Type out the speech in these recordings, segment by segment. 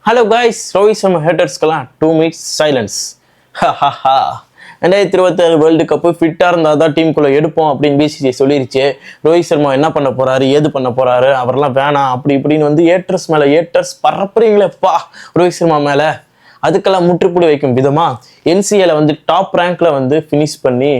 Hello guys, Rohit Sharma ஹேட்டர்ஸ்க்கெல்லாம் 2 minutes silence. 2026 world cup ஃபிட்டாக இருந்தால் தான் டீமுக்குள்ளே எடுப்போம் அப்படின்னு பிசிசிஐ சொல்லிருச்சு. ரோஹித் சர்மா என்ன பண்ண போறாரு, ஏது பண்ண போறாரு, அவரெல்லாம் வேணாம் அப்படி இப்படின்னு வந்து ஏட்டர்ஸ் மேலே ஏட்டர்ஸ் பரப்புறீங்களேப்பா ரோஹித் சர்மா மேலே. அதுக்கெல்லாம் முற்றுப்புள்ளி வைக்கும் விதமாக என்சிஏல வந்து டாப் ரேங்க்ல வந்து ஃபினிஷ் பண்ணி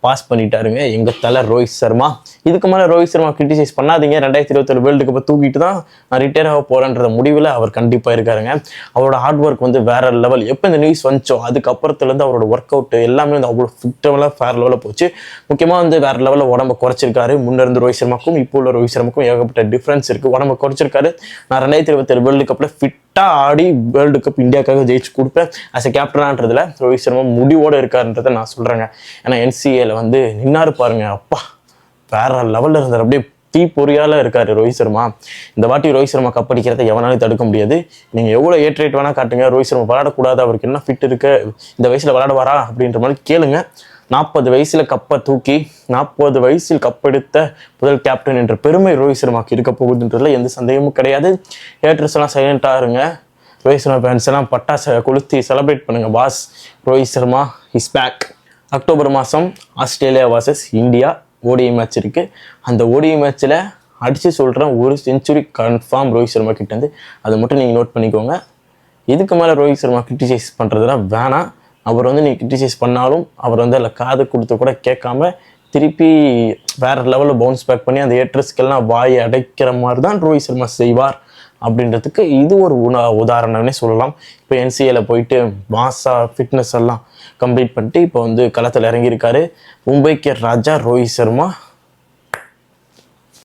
பாஸ் பண்ணிட்டாருங்க எங்கள் தலை ரோஹித் சர்மா. இதுக்கு மேலே ரோஹித் சர்மா கிரிட்டிசைஸ் பண்ணாதீங்க, 2027 வேர்ல்டு கப்பை தூக்கிட்டு தான் நான் ரிட்டையர் ஆக போகிறேன்ற முடிவில் அவர் கண்டிப்பாக இருக்காருங்க. அவரோட ஹார்ட் ஒர்க் வந்து வேற லெவல். எப்போ இந்த நியூஸ் வந்துச்சோ அதுக்கப்புறத்துலேருந்து அவரோட ஒர்க் அவுட் எல்லாமே வந்து அவ்வளோ ஃபிட்டாக வேற லெவலில் போச்சு. முக்கியமாக வந்து வேற லெவலில் உடம்பை குறைச்சிருக்காரு. முன்னிருந்து ரோஹித் சர்மாக்கும் இப்போ உள்ள ரோஹித் சர்மாக்கும் ஏகப்பட்ட டிஃப்ரென்ஸ் இருக்குது. உடம்பை குறைச்சிருக்காரு. நான் 2027 வேர்ல்டு கப்பில் ஃபிட்டாக ஆடி வேர்ல்டு கப் இந்தியாவுக்காக ஜெயிச்சு கொடுப்பேன் ஆஸ் எ கேப்டனான்றதுல ரோஹித் சர்மா முடிவோடு இருக்காருன்றதை நான் சொல்கிறேங்க. ஏன்னா என்சிஏல வந்து நின்னாரு பாருங்க, அப்பா வேற லெவலில் இருந்தார். அப்படியே தீ பொறியால இருக்காரு ரோஹித் சர்மா. இந்த வாட்டி ரோஹித் சர்மா கப் அடிக்கிறத எவனாலும் தடுக்க முடியாது. நீங்கள் எவ்வளோ ஏட்ரேட் வேணால் காட்டுங்க, ரோஹித் சர்மா விளையாடக்கூடாது, அவருக்கு என்ன ஃபிட் இருக்கு, இந்த வயசில் விளையாடுவாரா அப்படின்ற மாதிரி கேளுங்க. 40 வயசில் கப்பை தூக்கி 40 வயசில் கப்பெடுத்த முதல் கேப்டன் என்ற பெருமை ரோஹித் சர்மாக்கு இருக்க போகுதுன்றதுல எந்த சந்தேகமும் கிடையாது. ஏட்ரஸ் எல்லாம் சைலண்டாக இருங்க. ரோஹித் சர்மா ஃபேன்ஸ் எல்லாம் பட்டாசை கொளுத்தி செலிப்ரேட் பண்ணுங்க. Boss Rohit Sharma is back. October மாதம் Australia versus India ODI match இருக்குது. அந்த ஓடிஐ மேட்ச்சில் அடித்து சொல்கிறேன், 1 செஞ்சுரி கன்ஃபார்ம் ரோஹித் சர்மா கிட்டேருந்து. அதை மட்டும் நீங்கள் நோட் பண்ணிக்கோங்க. இதுக்கு மேலே ரோஹித் சர்மா கிரிட்டிசைஸ் பண்ணுறதுலாம் வேணாம். அவர் வந்து நீங்கள் கிரிட்டிசைஸ் பண்ணாலும் அவர் வந்து அதில் காது கொடுத்து கூட கேட்காம திருப்பி வேறு லெவலில் பவுன்ஸ் பேக் பண்ணி அந்த ஏட்ரஸ்க்கெல்லாம் வாயை அடைக்கிற மாதிரி தான் ரோஹித் சர்மா செய்வார் அப்படின்றதுக்கு இது ஒரு உதாரணம்னே சொல்லலாம். இப்போ என்சிஏல போயிட்டு மாசா ஃபிட்னஸ் எல்லாம் கம்ப்ளீட் பண்ணிட்டு இப்போ வந்து களத்தில் இறங்கியிருக்காரு. மும்பைக்கு ராஜா ரோஹித் சர்மா.